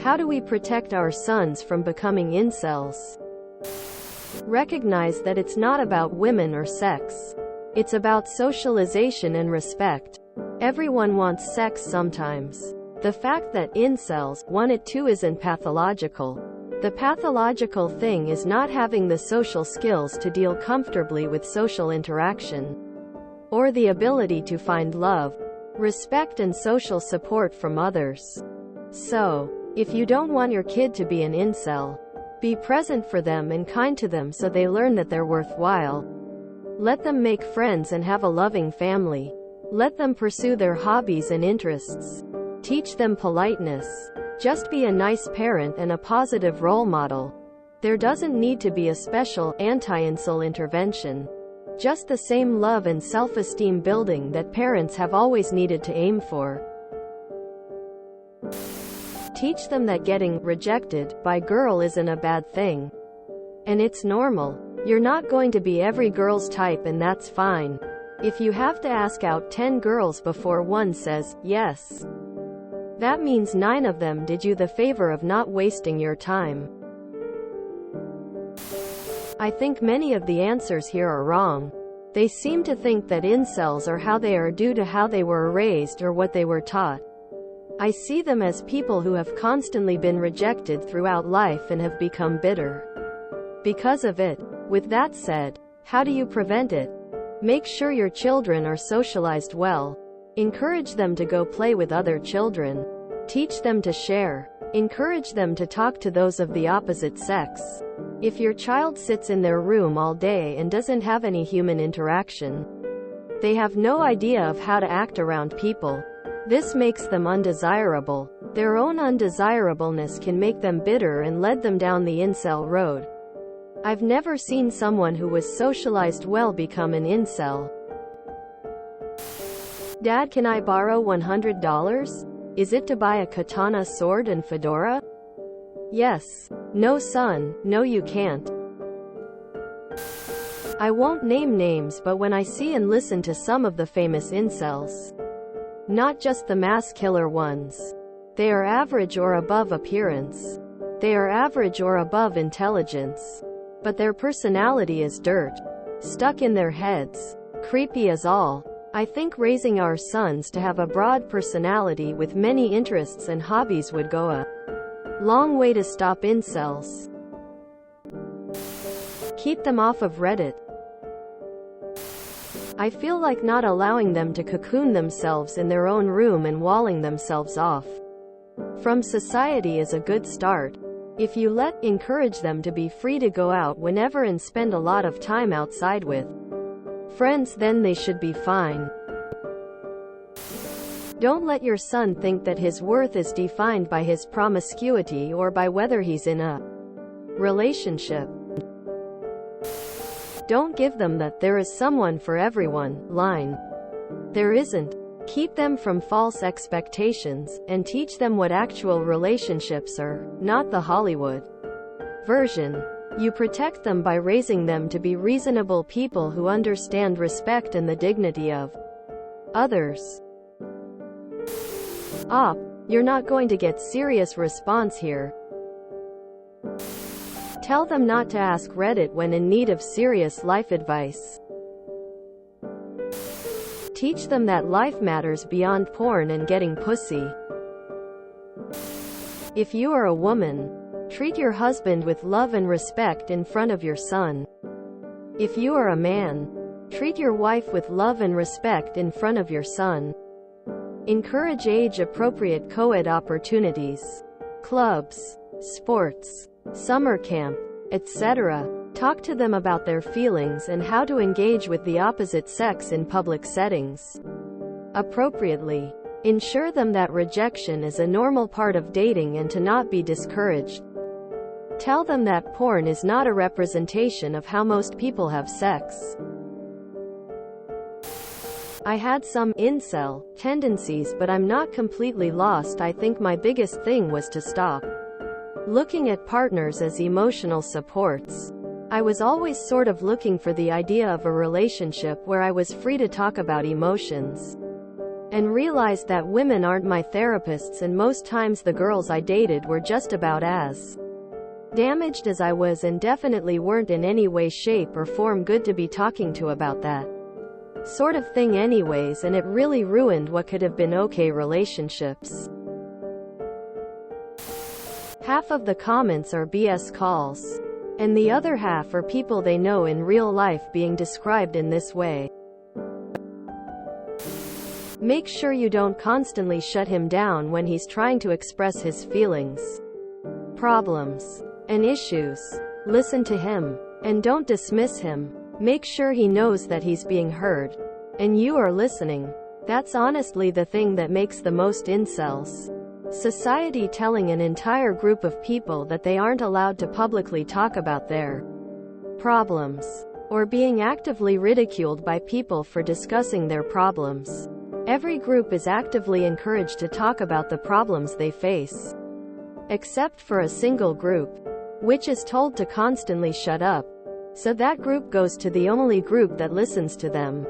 How do we protect our sons from becoming incels? Recognize that it's not about women or sex. It's about socialization and respect. Everyone wants sex sometimes. The fact that incels want it too isn't pathological. The pathological thing is not having the social skills to deal comfortably with social interaction, or the ability to find love, respect and social support from others. So, if you don't want your kid to be an incel, be present for them and kind to them so they learn that they're worthwhile. Let them make friends and have a loving family. Let them pursue their hobbies and interests. Teach them politeness. Just be a nice parent and a positive role model. There doesn't need to be a special, anti-incel intervention. Just the same love and self-esteem building that parents have always needed to aim for. Teach them that getting rejected by a girl isn't a bad thing. And it's normal. You're not going to be every girl's type and that's fine. If you have to ask out 10 girls before one says yes, that means 9 of them did you the favor of not wasting your time. I think many of the answers here are wrong. They seem to think that incels are how they are due to how they were raised or what they were taught. I see them as people who have constantly been rejected throughout life and have become bitter because of it. With that said, how do you prevent it? Make sure your children are socialized well. Encourage them to go play with other children. Teach them to share. Encourage them to talk to those of the opposite sex. If your child sits in their room all day and doesn't have any human interaction, they have no idea of how to act around people. This makes them undesirable. Their own undesirableness can make them bitter and lead them down the incel road. I've never seen someone who was socialized well become an incel. Dad, can I borrow $100? Is it to buy a katana sword and fedora? Yes. No son, no you can't. I won't name names, but when I see and listen to some of the famous incels, not just the mass killer ones, they are average or above appearance. They are average or above intelligence. But their personality is dirt. Stuck in their heads. Creepy as all. I think raising our sons to have a broad personality with many interests and hobbies would go a long way to stop incels. Keep them off of Reddit. I feel like not allowing them to cocoon themselves in their own room and walling themselves off from society is a good start. If you encourage them to be free to go out whenever and spend a lot of time outside with friends, then they should be fine. Don't let your son think that his worth is defined by his promiscuity or by whether he's in a relationship. Don't give them that "there is someone for everyone" line. There isn't. Keep them from false expectations, and teach them what actual relationships are, not the Hollywood version. You protect them by raising them to be reasonable people who understand respect and the dignity of others. You're not going to get serious response here. Tell them not to ask Reddit when in need of serious life advice. Teach them that life matters beyond porn and getting pussy. If you are a woman, treat your husband with love and respect in front of your son. If you are a man, treat your wife with love and respect in front of your son. Encourage age-appropriate co-ed opportunities, clubs, sports, summer camp, etc. Talk to them about their feelings and how to engage with the opposite sex in public settings appropriately. Ensure them that rejection is a normal part of dating and to not be discouraged. Tell them that porn is not a representation of how most people have sex. I had some incel tendencies, but I'm not completely lost. I think my biggest thing was to stop looking at partners as emotional supports. I was always sort of looking for the idea of a relationship where I was free to talk about emotions. and realized that women aren't my therapists, and most times the girls I dated were just about as damaged as I was and definitely weren't in any way, shape, or form good to be talking to about that sort of thing anyways, and it really ruined what could have been okay relationships. Half of the comments are BS calls, and the other half are people they know in real life being described in this way. Make sure you don't constantly shut him down when he's trying to express his feelings, problems, and issues. Listen to him, and don't dismiss him. Make sure he knows that he's being heard, and you are listening. That's honestly the thing that makes the most incels. Society telling an entire group of people that they aren't allowed to publicly talk about their problems, or being actively ridiculed by people for discussing their problems. Every group is actively encouraged to talk about the problems they face, except for a single group, which is told to constantly shut up. So that group goes to the only group that listens to them.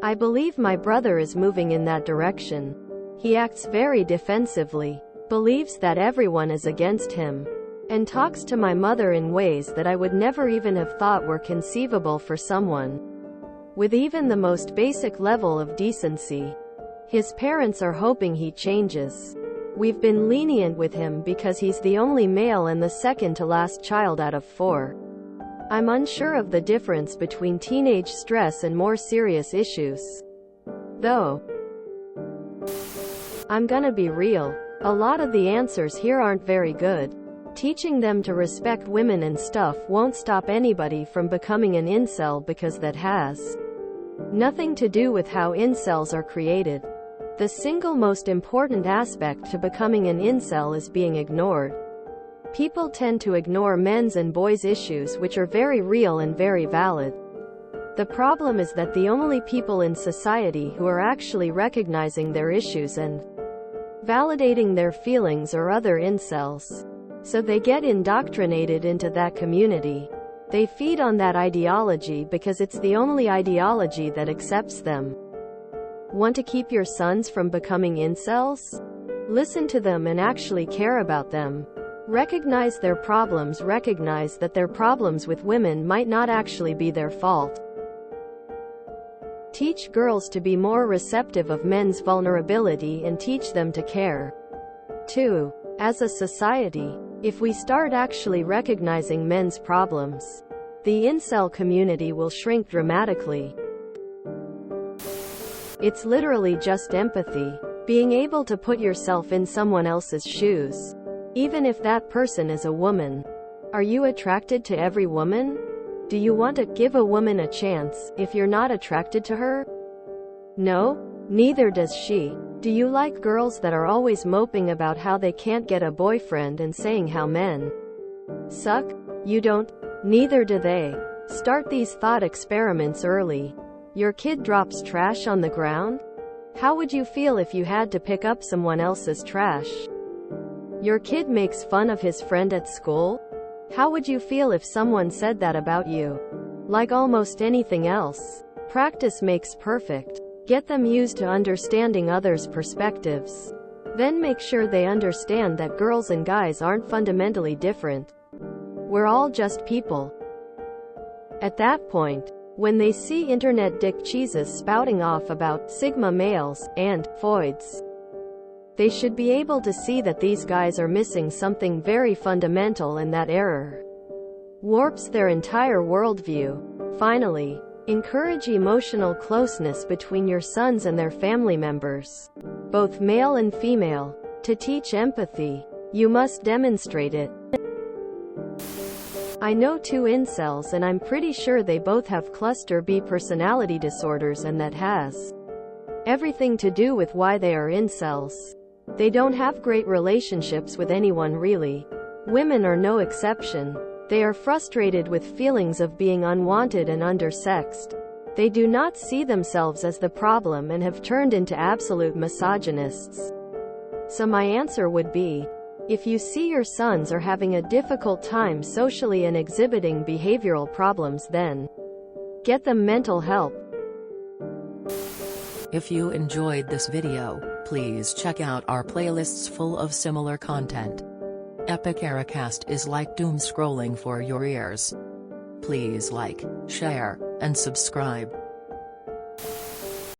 I believe my brother is moving in that direction. He acts very defensively, believes that everyone is against him, and talks to my mother in ways that I would never even have thought were conceivable for someone with even the most basic level of decency. His parents are hoping he changes. We've been lenient with him because he's the only male and the second to last child out of 4. I'm unsure of the difference between teenage stress and more serious issues, though. I'm gonna be real. A lot of the answers here aren't very good. Teaching them to respect women and stuff won't stop anybody from becoming an incel, because that has nothing to do with how incels are created. The single most important aspect to becoming an incel is being ignored. People tend to ignore men's and boys' issues, which are very real and very valid. The problem is that the only people in society who are actually recognizing their issues and validating their feelings are other incels. So they get indoctrinated into that community. They feed on that ideology because it's the only ideology that accepts them. Want to keep your sons from becoming incels? Listen to them and actually care about them. Recognize their problems. Recognize that their problems with women might not actually be their fault. Teach girls to be more receptive of men's vulnerability and teach them to care. 2. As a society, if we start actually recognizing men's problems, the incel community will shrink dramatically. It's literally just empathy. Being able to put yourself in someone else's shoes, even if that person is a woman. Are you attracted to every woman? Do you want to give a woman a chance if you're not attracted to her? No? Neither does she. Do you like girls that are always moping about how they can't get a boyfriend and saying how men suck? You don't. Neither do they. Start these thought experiments early. Your kid drops trash on the ground? How would you feel if you had to pick up someone else's trash? Your kid makes fun of his friend at school? How would you feel if someone said that about you? Like almost anything else, practice makes perfect. Get them used to understanding others' perspectives. Then make sure they understand that girls and guys aren't fundamentally different. We're all just people. At that point, when they see internet dick cheeses spouting off about Sigma males and foids, they should be able to see that these guys are missing something very fundamental, and that error warps their entire worldview. Finally, encourage emotional closeness between your sons and their family members, both male and female. To teach empathy, you must demonstrate it. I know 2 incels, and I'm pretty sure they both have cluster B personality disorders, and that has everything to do with why they are incels. They don't have great relationships with anyone really. Women are no exception. They are frustrated with feelings of being unwanted and undersexed. They do not see themselves as the problem and have turned into absolute misogynists. So my answer would be, if you see your sons are having a difficult time socially and exhibiting behavioral problems, then get them mental help. If you enjoyed this video, please check out our playlists full of similar content. Epic Ericast is like doom scrolling for your ears. Please like, share, and subscribe.